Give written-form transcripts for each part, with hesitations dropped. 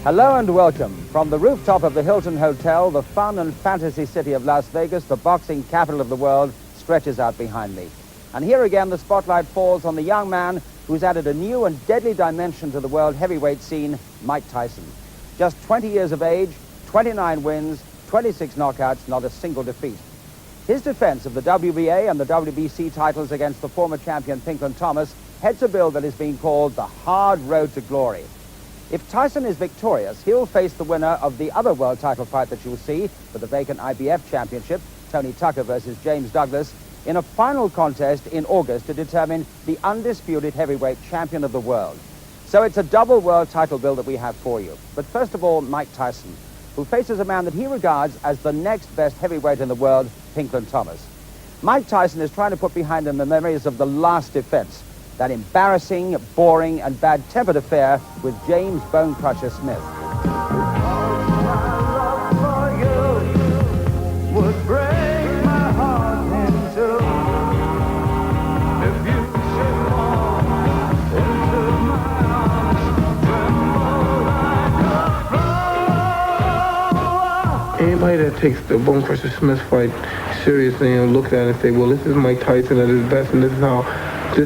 Hello and welcome. From the rooftop of the Hilton Hotel, the fun and fantasy city of Las Vegas, the boxing capital of the world, stretches out behind me. And here again, the spotlight falls on the young man who's added a new and deadly dimension to the world heavyweight scene, Mike Tyson. Just 20 years of age, 29 wins, 26 knockouts, not a single defeat. His defense of the WBA and the WBC titles against the former champion Pinklon Thomas heads a bill that is being called the hard road to glory. If Tyson is victorious, he'll face the winner of the other world title fight that you'll see for the vacant IBF championship, Tony Tucker versus James Douglas, in a final contest in August to determine the undisputed heavyweight champion of the world. So it's a double world title bill that we have for you. But first of all, Mike Tyson, who faces a man that he regards as the next best heavyweight in the world, Pinklon Thomas. Mike Tyson is trying to put behind him the memories of the last defense, that embarrassing, boring, and bad-tempered affair with James Bone Crusher Smith. Anybody that takes the Bone Crusher Smith fight seriously and looks at it and say, well, this is Mike Tyson at his best, and this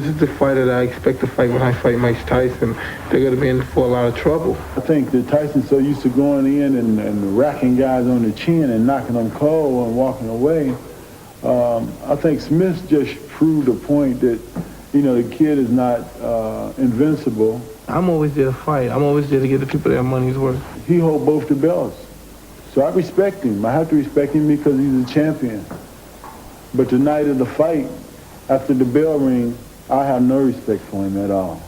is the fighter that I expect to fight when I fight Mike Tyson, they're going to be in for a lot of trouble. I think that Tyson's so used to going in and racking guys on the chin and knocking them cold and walking away. I think Smith just proved a point that, you know, the kid is not invincible. I'm always there to fight. I'm always there to get the people their money's worth. He holds both the belts. So I respect him. I have to respect him because he's a champion. But the night of the fight, after the bell ring, I have no respect for him at all.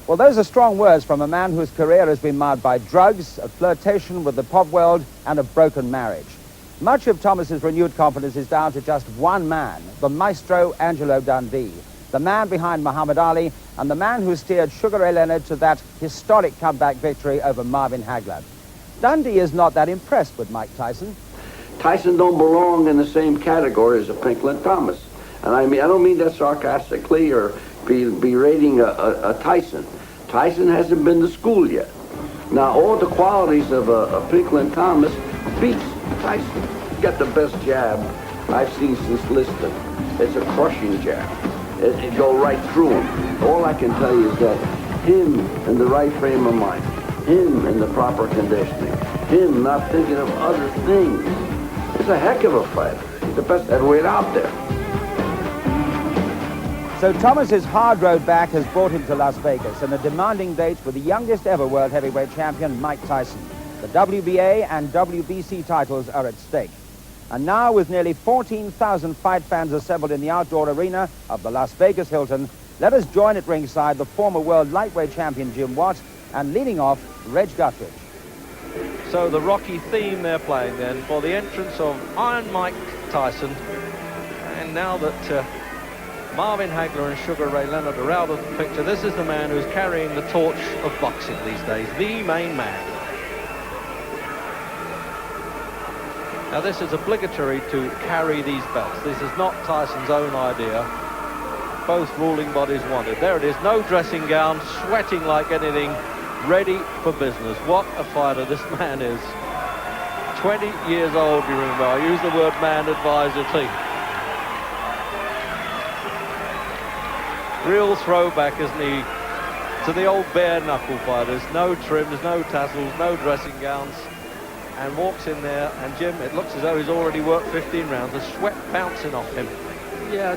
Well, those are strong words from a man whose career has been marred by drugs, a flirtation with the pop world, and a broken marriage. Much of Thomas's renewed confidence is down to just one man, the maestro Angelo Dundee, the man behind Muhammad Ali, and the man who steered Sugar Ray Leonard to that historic comeback victory over Marvin Hagler. Dundee is not that impressed with Mike Tyson. Tyson don't belong in the same category as a Pinklon Thomas. And I don't mean that sarcastically or berating a Tyson. Tyson hasn't been to school yet. Now, all the qualities of a Pinklon Thomas beats Tyson. He's got the best jab I've seen since Liston. It's a crushing jab. It go right through him. All I can tell you is that him in the right frame of mind, him in the proper conditioning, him not thinking of other things. He's a heck of a fighter. He's the best heavyweight out there. So Thomas's hard road back has brought him to Las Vegas and a demanding date with the youngest ever world heavyweight champion, Mike Tyson. The WBA and WBC titles are at stake. And now, with nearly 14,000 fight fans assembled in the outdoor arena of the Las Vegas Hilton, let us join at ringside the former world lightweight champion Jim Watt and leading off, Reg Guthridge. So the Rocky theme they're playing then for the entrance of Iron Mike Tyson. And now that Marvin Hagler and Sugar Ray Leonard are out of the picture, this is the man who's carrying the torch of boxing these days, the main man. Now this is obligatory to carry these belts. This is not Tyson's own idea. Both ruling bodies wanted. There it is, no dressing gown, sweating like anything, ready for business. What a fighter this man is. 20 years old, you remember. I use the word man advisedly. Real throwback, isn't he, to the old bare knuckle fighters. No trims, no tassels, no dressing gowns. And walks in there, and Jim, it looks as though he's already worked 15 rounds. The sweat bouncing off him. Yeah,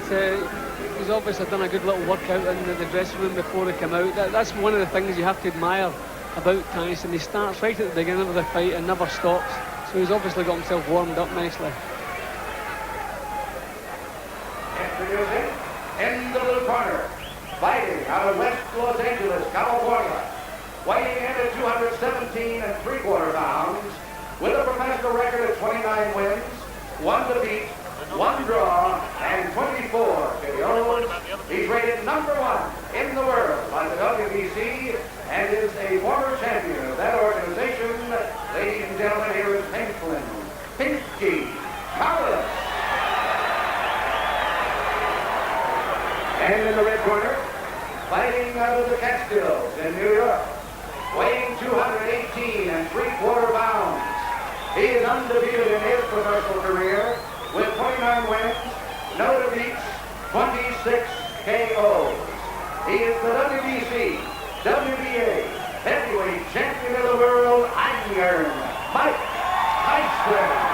he's obviously done a good little workout in the dressing room before he came out. That's one of the things you have to admire about Tyson. He starts right at the beginning of the fight and never stops. So he's obviously got himself warmed up nicely. Introducing, in the blue corner, fighting out of West Los Angeles, California, weighing in at 217 3/4 pounds, with a professional record of 29 wins, 1 defeat, 1 draw, and 24 KOs. He's rated #1 in the world by the WBC and is a former champion of that organization. Ladies and gentlemen, here is Pinklon, Pinky Thomas. And in the red corner, fighting out of the Catskills in New York, weighing 218 3/4 undefeated in his professional career with 29 wins, no defeats, 26 KOs. He is the WBC, WBA, heavyweight champion of the world, Iron Mike Tyson.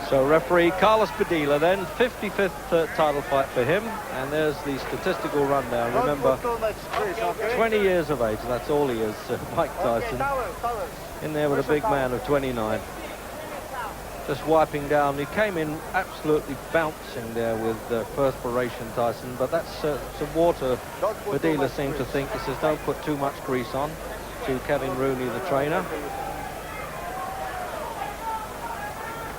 So referee Carlos Padilla then, 55th title fight for him, and there's the statistical rundown. Remember, 20 years of age, that's all he is, Mike Tyson. In there with a big man of 29. Just wiping down. He came in absolutely bouncing there with perspiration, Tyson, but that's some water. Padilla seemed to think. He says, don't put too much grease on, to Kevin Rooney, the trainer.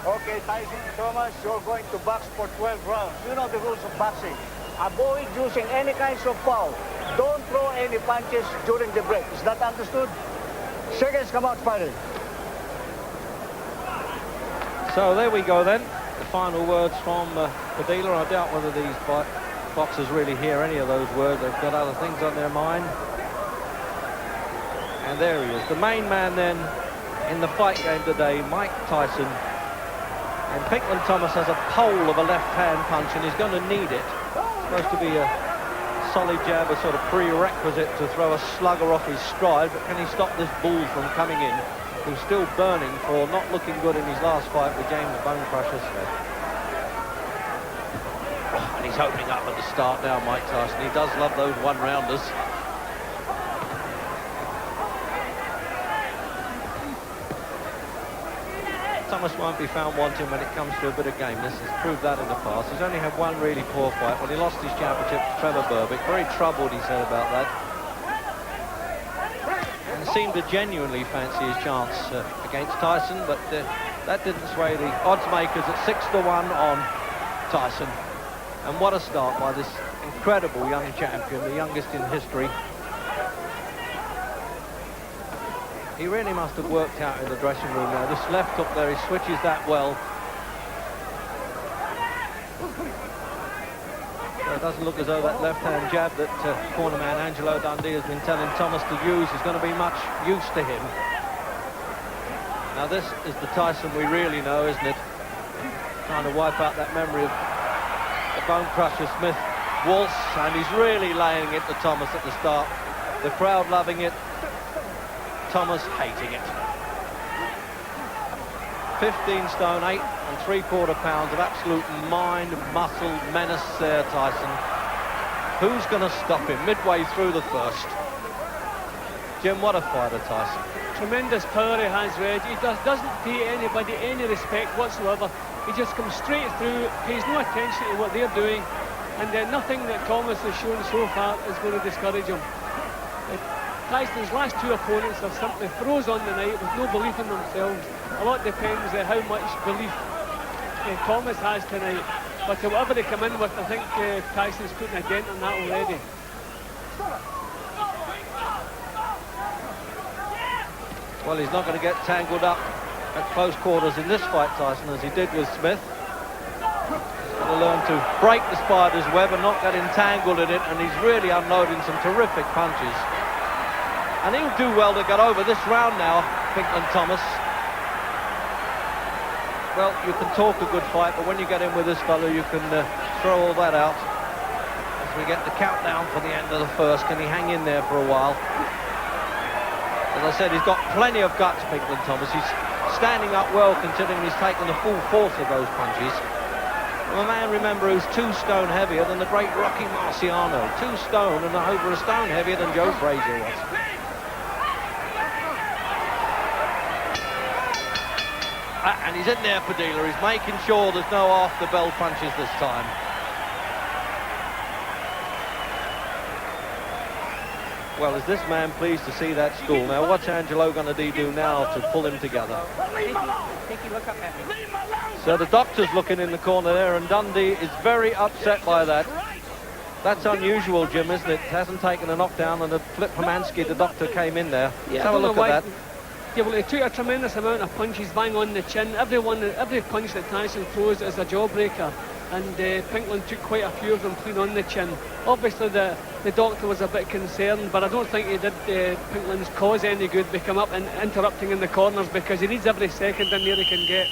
Okay, Tyson, Thomas, you're going to box for 12 rounds. You know the rules of boxing. Avoid using any kinds of foul. Don't throw any punches during the break. Is that understood? Seconds come out fighting. So there we go then. The final words from Padilla. I doubt whether these boxers really hear any of those words. They've got other things on their mind. And there he is. The main man then in the fight game today, Mike Tyson. And Pinklon Thomas has a pole of a left-hand punch, and he's going to need it. It's supposed to be a solid jab, a sort of prerequisite to throw a slugger off his stride, but can he stop this bull from coming in, who's still burning for not looking good in his last fight with James Bone Crusher Smith. And he's opening up at the start now, Mike Tyson. He does love those one-rounders. Thomas won't be found wanting when it comes to a bit of gameness. He's proved that in the past. He's only had one really poor fight when he lost his championship to Trevor Berbick. Very troubled, he said, about that. And seemed to genuinely fancy his chance against Tyson, but that didn't sway the odds makers at 6-1 on Tyson. And what a start by this incredible young champion, the youngest in history. He really must have worked out in the dressing room now. This left hook there, he switches that well. So it doesn't look as though that left-hand jab that cornerman Angelo Dundee has been telling Thomas to use is going to be much use to him. Now this is the Tyson we really know, isn't it? Trying to wipe out that memory of the Bone Crusher Smith waltz, and he's really laying it to Thomas at the start. The crowd loving it. Thomas hating it. 15 stone, 8 3/4 pounds of absolute mind, muscle, menace there, Tyson. Who's going to stop him midway through the first? Jim, what a fighter, Tyson. Tremendous power he has, Reg. He doesn't pay anybody any respect whatsoever. He just comes straight through, pays no attention to what they're doing, and nothing that Thomas has shown so far is going to discourage him. Tyson's last two opponents are simply throws on the night with no belief in themselves. A lot depends on how much belief Thomas has tonight. But whatever they come in with, I think Tyson's putting a dent on that already. Well, he's not going to get tangled up at close quarters in this fight, Tyson, as he did with Smith. He's going to learn to break the spider's web and not get entangled in it, and he's really unloading some terrific punches. And he'll do well to get over this round now, Pinklon Thomas. Well, you can talk a good fight, but when you get in with this fellow, you can throw all that out. As we get the countdown for the end of the first, can he hang in there for a while? As I said, he's got plenty of guts, Pinklon Thomas. He's standing up well, considering he's taken the full force of those punches. Well, a man, remember, who's 2 stone heavier than the great Rocky Marciano. 2 stone and over a stone heavier than Joe Frazier was. And he's in there, Padilla. He's making sure there's no after-bell punches this time. Well, is this man pleased to see that stool? Now, what's Angelo going to do now to pull him together? Look up at me. So the doctor's looking in the corner there, and Dundee is very upset by that. That's unusual, Jim, isn't it? Hasn't taken a knockdown, and a Flip Hermansky, the doctor, came in there. Yeah, Let's have a look at that. Yeah, well, he took a tremendous amount of punches, bang on the chin. Every punch that Tyson throws is a jawbreaker. and Pinklon took quite a few of them clean on the chin. Obviously the doctor was a bit concerned, but I don't think he did Pinklon's cause any good by come up and interrupting in the corners, because he needs every second in there he can get.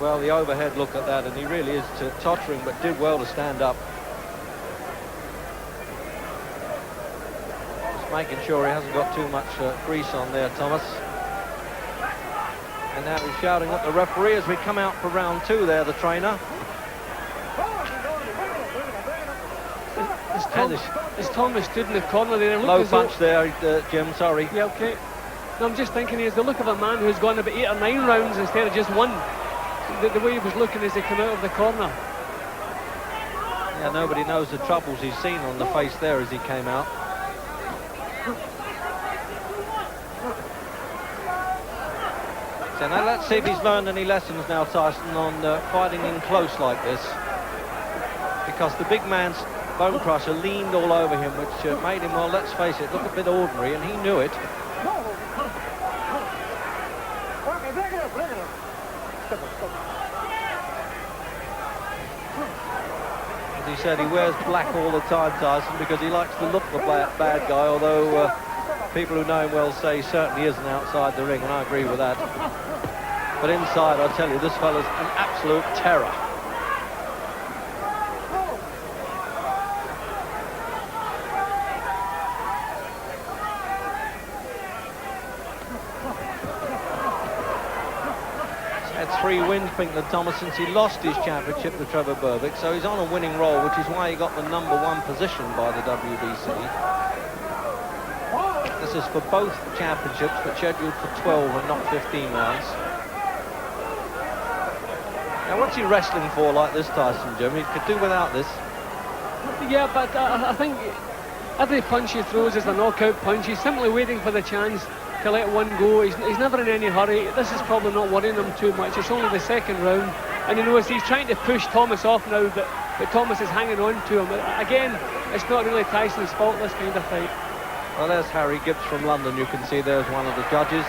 Well, the overhead look at that, and he really is tottering, but did well to stand up. Just making sure he hasn't got too much grease on there, Thomas. And now he's shouting at the referee as we come out for round 2 there, the trainer. As Thomas stood in the corner there, low punch there, Jim, sorry. Yeah, okay. No, I'm just thinking he's the look of a man who's gone about 8 or 9 rounds instead of just 1. The way he was looking as he came out of the corner. Yeah, nobody knows the troubles he's seen on the face there as he came out. So now let's see if he's learned any lessons now, Tyson, on fighting in close like this. Because the big man's bone crusher leaned all over him, which made him, well, let's face it, look a bit ordinary, and he knew it. As he said, he wears black all the time, Tyson, because he likes to look the bad guy, although people who know him well say he certainly isn't outside the ring, and I agree with that. But inside, I tell you, this fella's an absolute terror. He's had 3 wins, Pinklon Thomas, since he lost his championship to Trevor Berbick, so he's on a winning roll, which is why he got the #1 position by the WBC. This is for both championships, but scheduled for 12 and not 15 rounds. Now, what's he wrestling for like this, Tyson, Jim? He could do without this. Yeah, but I think every punch he throws is a knockout punch. He's simply waiting for the chance to let one go. He's never in any hurry. This is probably not worrying him too much. It's only the second round, and he knows he's trying to push Thomas off now, but Thomas is hanging on to him. Again, it's not really Tyson's fault, this kind of fight. Well, there's Harry Gibbs from London. You can see there's one of the judges,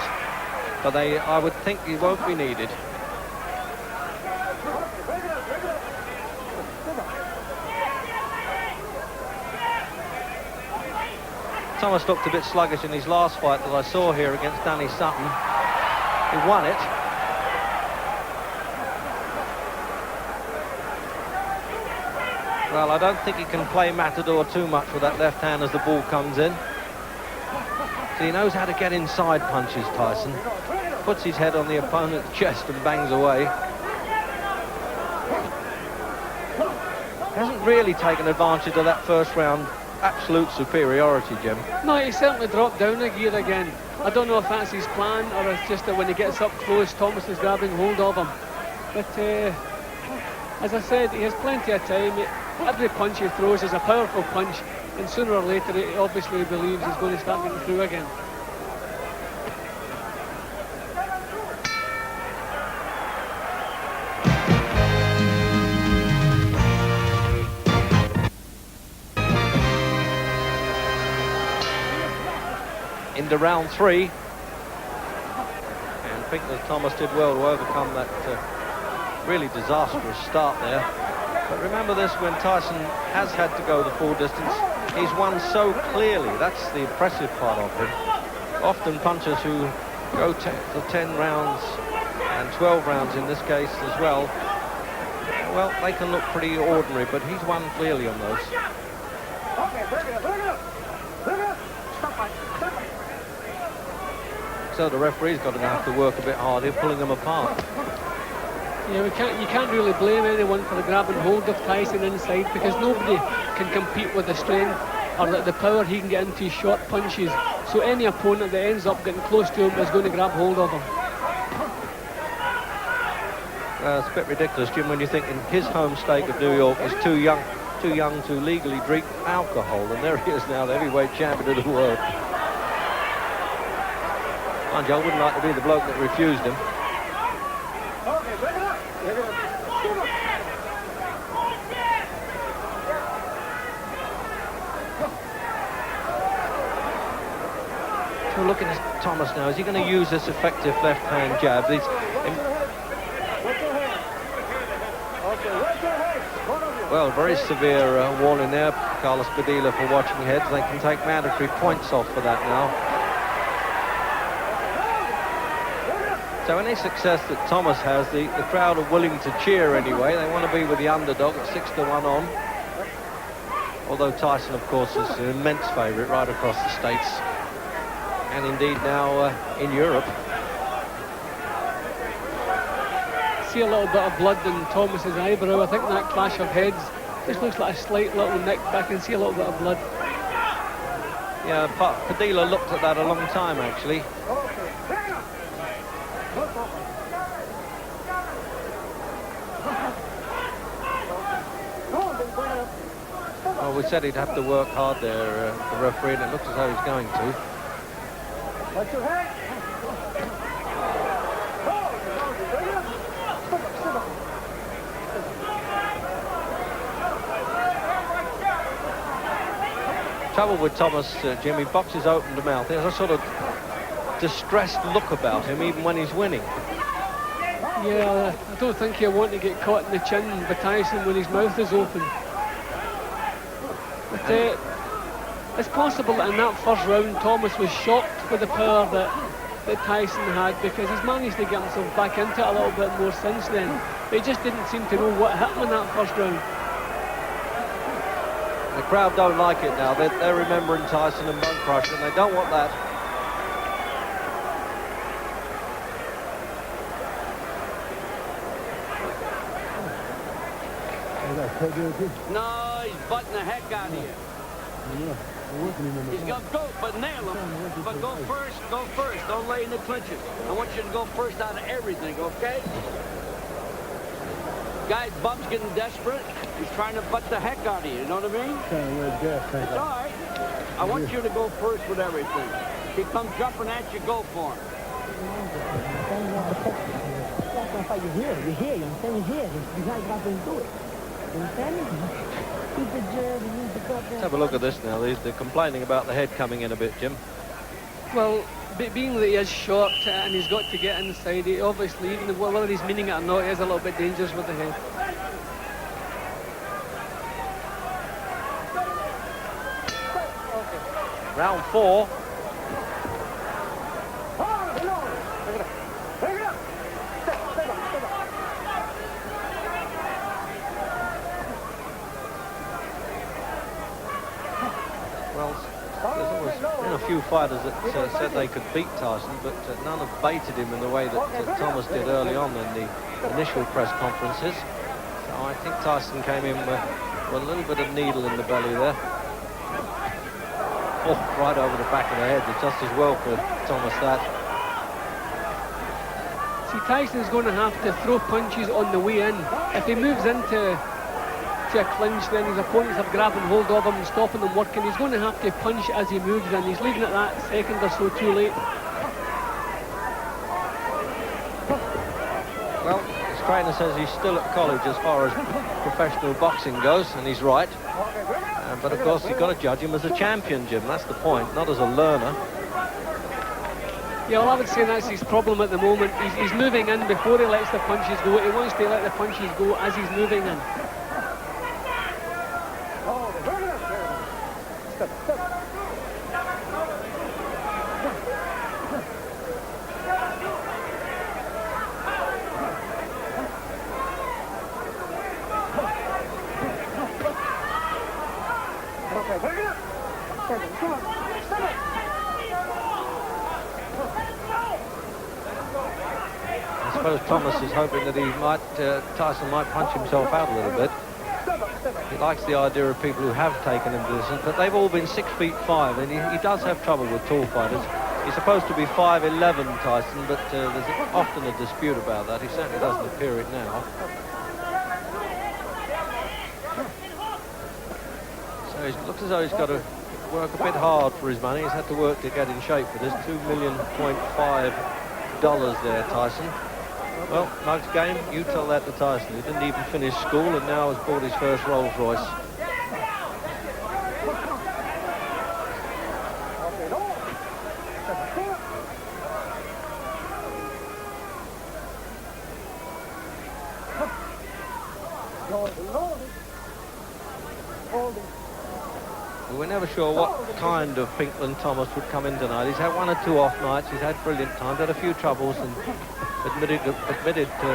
but I would think he won't be needed. Thomas looked a bit sluggish in his last fight that I saw here against Danny Sutton. He won it. Well, I don't think he can play Matador too much with that left hand as the ball comes in. So he knows how to get inside punches, Tyson. Puts his head on the opponent's chest and bangs away. Hasn't really taken advantage of that first round absolute superiority, Jim. No, he certainly dropped down a gear again. I don't know if that's his plan or it's just that when he gets up close, Thomas is grabbing hold of him. But as I said, he has plenty of time. Every punch he throws is a powerful punch, and sooner or later he obviously believes he's going to start getting through again. Into round 3, and Pinklon Thomas did well to overcome that really disastrous start there. But remember this, when Tyson has had to go the full distance, he's won so clearly. That's the impressive part of him. Often punchers who go for 10 rounds and 12 rounds in this case as well, well, they can look pretty ordinary, but he's won clearly on those. So the referee's going to have to work a bit harder, pulling them apart. Yeah, you can't really blame anyone for grabbing hold of Tyson inside, because nobody can compete with the strength or the power he can get into his short punches. So any opponent that ends up getting close to him is going to grab hold of him. It's a bit ridiculous, Jim, when you think in his home state of New York is too young to legally drink alcohol, and there he is now, the heavyweight champion of the world. Mind you, I wouldn't like to be the bloke that refused him. So looking at Thomas now, is he going to use this effective left-hand jab? Well, very severe warning there, Carlos Padilla, for watching heads. They can take mandatory points off for that now. So any success that Thomas has, the crowd are willing to cheer anyway. They want to be with the underdog at 6-1 on. Although Tyson, of course, is an immense favourite right across the States. And indeed now in Europe. See a little bit of blood in Thomas's eyebrow. I think that clash of heads just looks like a slight little nick, but I can see a little bit of blood. Yeah, Padilla looked at that a long time, actually. Well, we said he'd have to work hard there, the referee, and it looks as though he's going to. Watch your head. Trouble with Thomas, Jimmy, boxes open to mouth. There's a sort of distressed look about him, even when he's winning. Yeah, I don't think he'll want to get caught in the chin by Tyson when his mouth is open. But it's possible that in that first round, Thomas was shocked with the power that Tyson had, because he's managed to get himself back into it a little bit more since then. But he just didn't seem to know what hit him in that first round. The crowd don't like it now. They're remembering Tyson and Bone Crusher, and they don't want that. No, he's butting the heck out of you. He's going to go, but nail him. But go first. Don't lay in the clinches. I want you to go first out of everything, okay? Guy's bum's getting desperate. He's trying to butt the heck out of you, you know what I mean? It's all right. I want you to go first with everything. If he comes jumping at you, go for him. You're here, you understand? You're here. You guys got to do it. You understand? Keep the jerk, you need to cut Let's have a look at this now. They're complaining about the head coming in a bit, Jim. Well, being that he is short and he's got to get inside, he obviously, even whether he's meaning it or not, he is a little bit dangerous with the head. Round 4. A few fighters that said they could beat Tyson, but none have baited him in the way that Thomas did early on in the initial press conferences. So I think Tyson came in with a little bit of needle in the belly there. Oh, right over the back of the head. It's just as well for Thomas that. See, Tyson's going to have to throw punches on the way in. If he moves into a clinch, then his opponents are grabbing hold of him and stopping him working. He's going to have to punch as he moves in. He's leaving it that second or so too late. Well, his trainer says he's still at college as far as professional boxing goes, and he's right. But of course, you've got to judge him as a champion, Jim. That's the point, not as a learner. Yeah, well, I would say that's his problem at the moment. He's moving in before he lets the punches go. He wants to let the punches go as he's moving in. I suppose Thomas is hoping that Tyson might punch himself out a little bit. He likes the idea of people who have taken him distance, but they've all been 6'5", and he does have trouble with tall fighters. He's supposed to be 5'11", Tyson, but there's often a dispute about that. He certainly doesn't appear it now. So it looks as though he's got to work a bit hard for his money. He's had to work to get in shape for this. $2.5 million there, Tyson. Well, Mug's game, you tell that to Tyson. He didn't even finish school and now has bought his first Rolls Royce. We were never sure what kind of Pinklon Thomas would come in tonight. He's had one or two off nights. He's had brilliant times, had a few troubles, and admitted to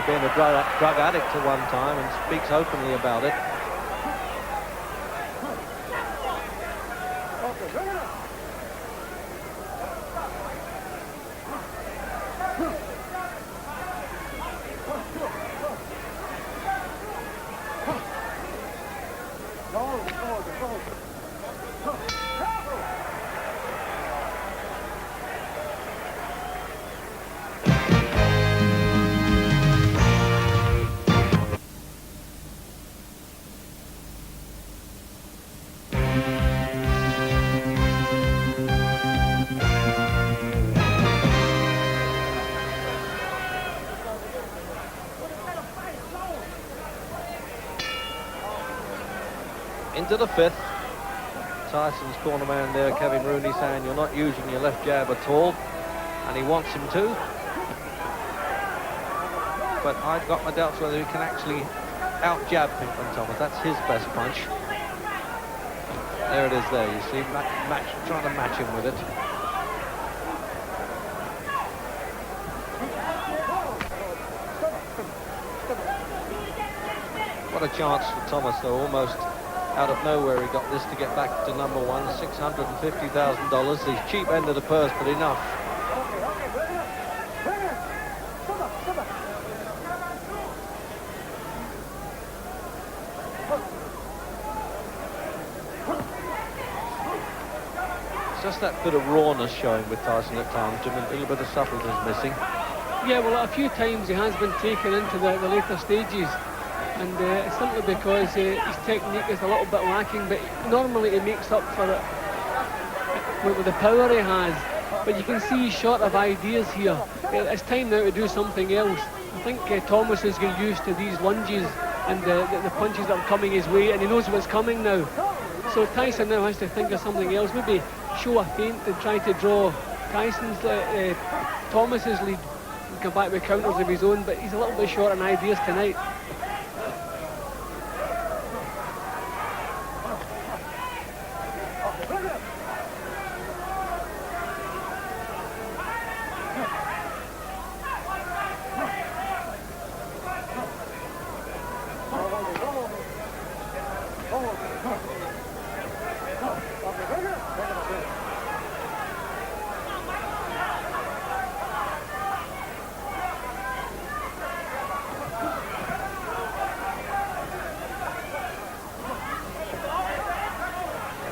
being a drug addict at one time, and speaks openly about it. Into the fifth. Tyson's corner man there, Kevin Rooney, saying you're not using your left jab at all, and he wants him to. But I've got my doubts whether he can actually out-jab Pinklon Thomas. That's his best punch. There it is there, you see, trying to match him with it. What a chance for Thomas, though, almost out of nowhere he got this to get back to number one, $650,000. The cheap end of the purse, but enough. It's just that bit of rawness showing with Tyson at times, Jim. A little bit of subtlety is missing. Yeah, well, a few times he has been taken into the later stages. And it's simply because his technique is a little bit lacking, but normally he makes up for it with the power he has. But you can see he's short of ideas here. It's time now to do something else. I think Thomas is getting used to these lunges and the punches that are coming his way, and he knows what's coming now. So Tyson now has to think of something else, maybe show a feint and try to draw Thomas's lead and come back with counters of his own, but he's a little bit short on ideas tonight.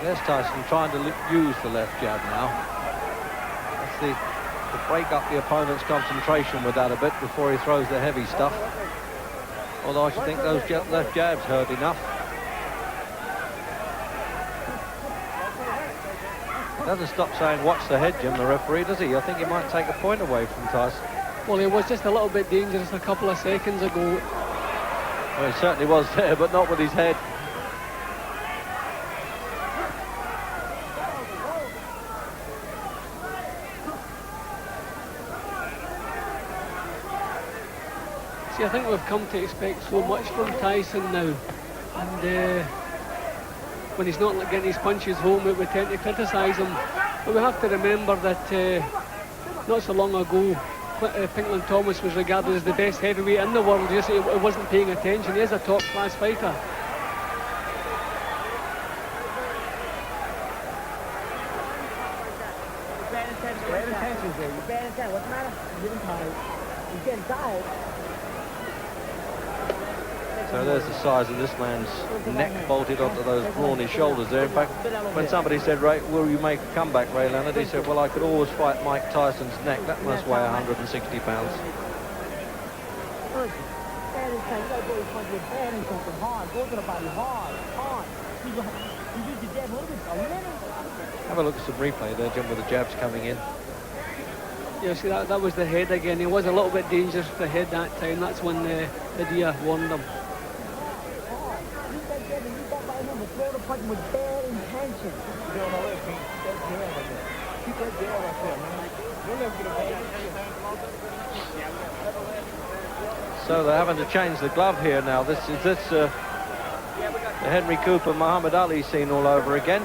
There's Tyson trying to use the left jab now. That's to break up the opponent's concentration with that a bit before he throws the heavy stuff. Although I should think those left jabs hurt enough. Doesn't stop saying watch the head, Jim, the referee, does he? I think he might take a point away from Tyson. Well, he was just a little bit dangerous a couple of seconds ago. Well, he certainly was there, but not with his head. See, I think we've come to expect so much from Tyson now, and when he's not getting his punches home, we tend to criticise him. But we have to remember that not so long ago, Pinklon Thomas was regarded as the best heavyweight in the world. Just he wasn't paying attention. He is a top-class fighter. Pay attention, Jay. You're paying attention. What's the matter? You're getting tired. You're getting tired. So there's the size of this man's neck bolted onto those brawny shoulders there. In fact, when somebody said, Ray, will you make a comeback, Ray Leonard? He said, well, I could always fight Mike Tyson's neck. That must weigh 160 pounds. Have a look at some replay there, Jim, with the jabs coming in. Yeah, see, that was the head again. He was a little bit dangerous with the head that time. That's when the Dia warned him. So they're having to change the glove here now. This The Henry Cooper, Muhammad Ali scene all over again.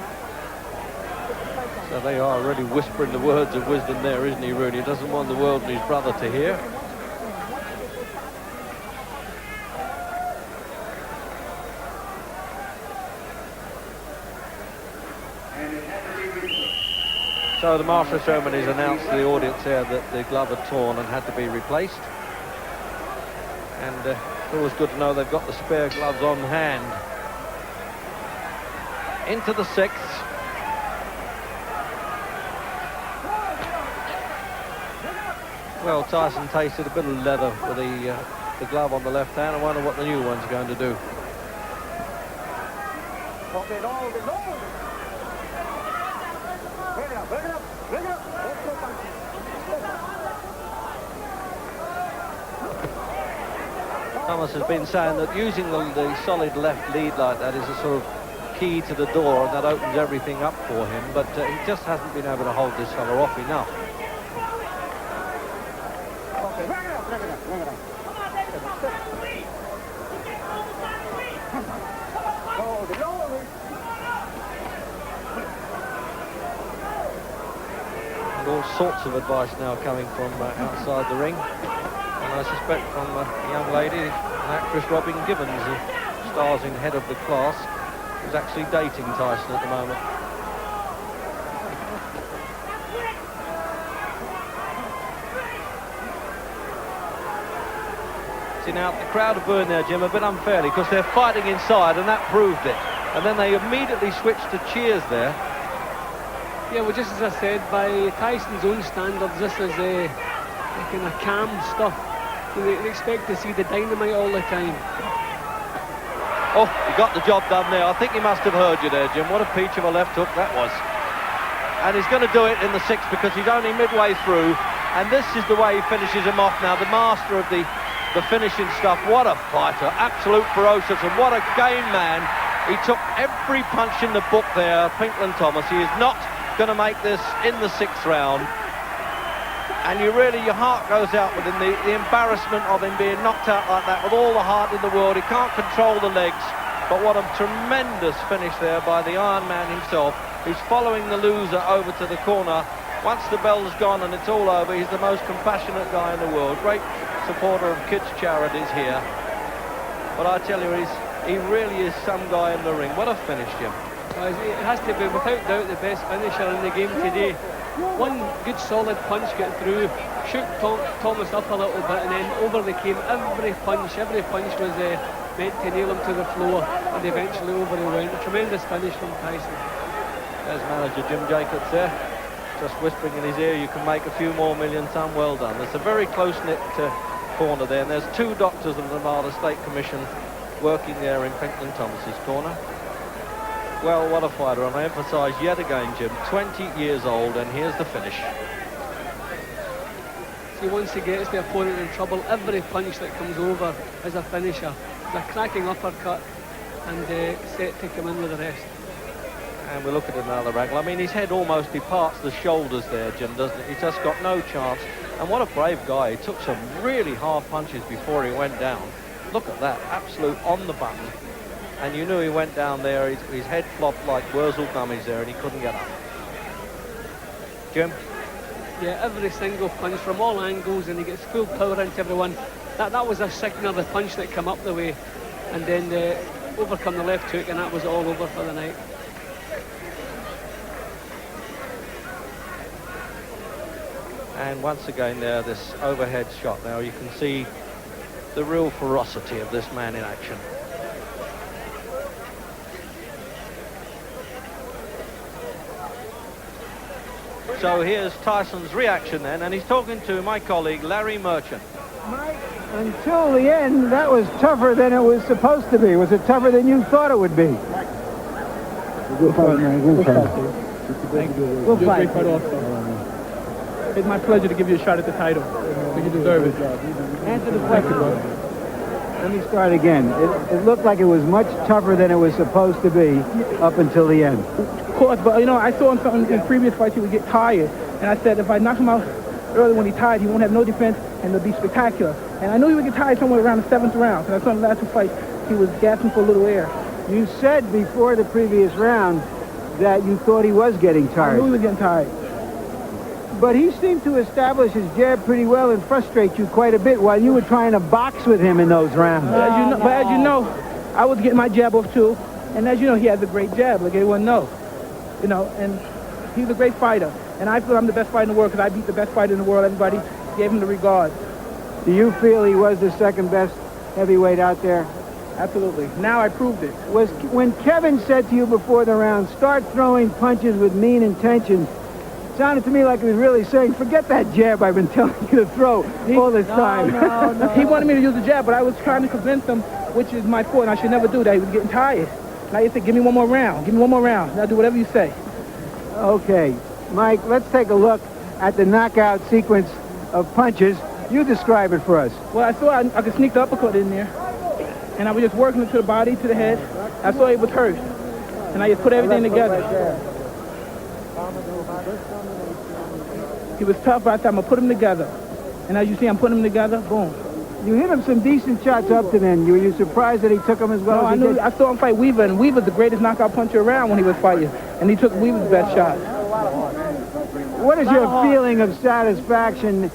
So they are really whispering the words of wisdom there, isn't he, Rooney? He doesn't want the world and his brother to hear. So the marshal ceremonies announced to the audience there that the glove had torn and had to be replaced. And it's always good to know they've got the spare gloves on hand. Into the sixth. Well, Tyson tasted a bit of leather with the glove on the left hand. I wonder what the new one's going to do. Thomas has been saying that using the solid left lead like that is a sort of key to the door, and that opens everything up for him, but he just hasn't been able to hold this fella off enough. And all sorts of advice now coming from outside the ring. And I suspect from a young lady, an actress Robin Gibbons, who stars in Head of the Class, who's actually dating Tyson at the moment. See, now the crowd are booing there, Jim, a bit unfairly, because they're fighting inside, and that proved it. And then they immediately switched to cheers there. Yeah, well, just as I said, by Tyson's own standards, this is kind of calm stuff. They expect to see the dynamite all the time. Oh, he got the job done there. I think he must have heard you there, Jim. What a peach of a left hook that was. And he's going to do it in the sixth because he's only midway through. And this is the way he finishes him off now. The master of the finishing stuff. What a fighter. Absolute ferocious. And what a game man. He took every punch in the book there, Pinklon Thomas. He is not going to make this in the sixth round. And your heart goes out with him, the embarrassment of him being knocked out like that with all the heart in the world. He can't control the legs, but what a tremendous finish there by the Iron Man himself. He's following the loser over to the corner. Once the bell's gone and it's all over, he's the most compassionate guy in the world. Great supporter of kids' charities here. But I tell you, he really is some guy in the ring. What a finish, Jim. It has to be, without doubt, the best finisher in the game today. One good solid punch got through, shook Thomas up a little bit, and then over they came. Every punch was meant to nail him to the floor, and eventually over he went. A tremendous finish from Tyson. There's manager Jim Jacobs there, just whispering in his ear, you can make a few more million, son. Well done. It's a very close-knit corner there, and there's two doctors of the Nevada State Commission working there in Pinklon Thomas's corner. Well, what a fighter, and I emphasise yet again, Jim, 20 years old, and here's the finish. See, once he gets the opponent in trouble, every punch that comes over is a finisher. It's a cracking uppercut, and set to come in with the rest. And we look at another angle. I mean, his head almost departs the shoulders there, Jim, doesn't it? He's just got no chance. And what a brave guy. He took some really hard punches before he went down. Look at that, absolute on the button. And you knew he went down there, his head flopped like Wurzel gummies there, and he couldn't get up. Jim? Yeah, every single punch from all angles, and he gets full power into everyone. That was a signal, the punch that came up the way, and then overcome the left hook, and that was all over for the night. And once again there, this overhead shot now, you can see the real ferocity of this man in action. So here's Tyson's reaction then, and he's talking to my colleague Larry Merchant. Mike, until the end, that was tougher than it was supposed to be. Was it tougher than you thought it would be? Good fight, man. Good fight. Thank you. Good fight. Great fight also. It's my pleasure to give you a shot at the title. You deserve it. Answer the question. Let me start again. It looked like it was much tougher than it was supposed to be up until the end. Of course, but you know, I saw him something in previous fights, he would get tired. And I said, if I knock him out early when he's tired, he won't have no defense and it'll be spectacular. And I knew he would get tired somewhere around the 7th round. And I saw in the last two fights, he was gasping for a little air. You said before the previous round that you thought he was getting I tired. knew he was getting tired. But he seemed to establish his jab pretty well and frustrate you quite a bit while you were trying to box with him in those rounds. But as you know, I was getting my jab off too. And as you know, he has a great jab, like everyone knows. You know, and he's a great fighter. And I feel I'm the best fighter in the world because I beat the best fighter in the world. Everybody gave him the regard. Do you feel he was the second best heavyweight out there? Absolutely. Now I proved it. Was when Kevin said to you before the round, start throwing punches with mean intention, it sounded to me like he was really saying, forget that jab I've been telling you to throw all this time. No. He wanted me to use the jab, but I was trying to convince him, which is my fault, and I should never do that. He was getting tired. And I said, give me one more round. Give me one more round. And I'll do whatever you say. Okay. Mike, let's take a look at the knockout sequence of punches. You describe it for us. Well, I saw I could sneak the uppercut in there. And I was just working it to the body, to the head. I saw it was hurt. And I just put everything together. He was tough, but I said, I'm going to put him together. And as you see, I'm putting him together. Boom. You hit him some decent shots up to then. Were you surprised that he took them as well as he did? I saw him fight Weaver, and Weaver's the greatest knockout puncher around when he was fighting. And he took Weaver's best shot. What is your feeling of satisfaction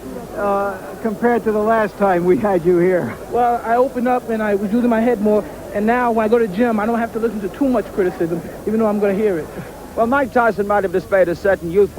compared to the last time we had you here? Well, I opened up and I was using my head more, and now when I go to the gym, I don't have to listen to too much criticism, even though I'm going to hear it. Well, Mike Tyson might have displayed a certain youthful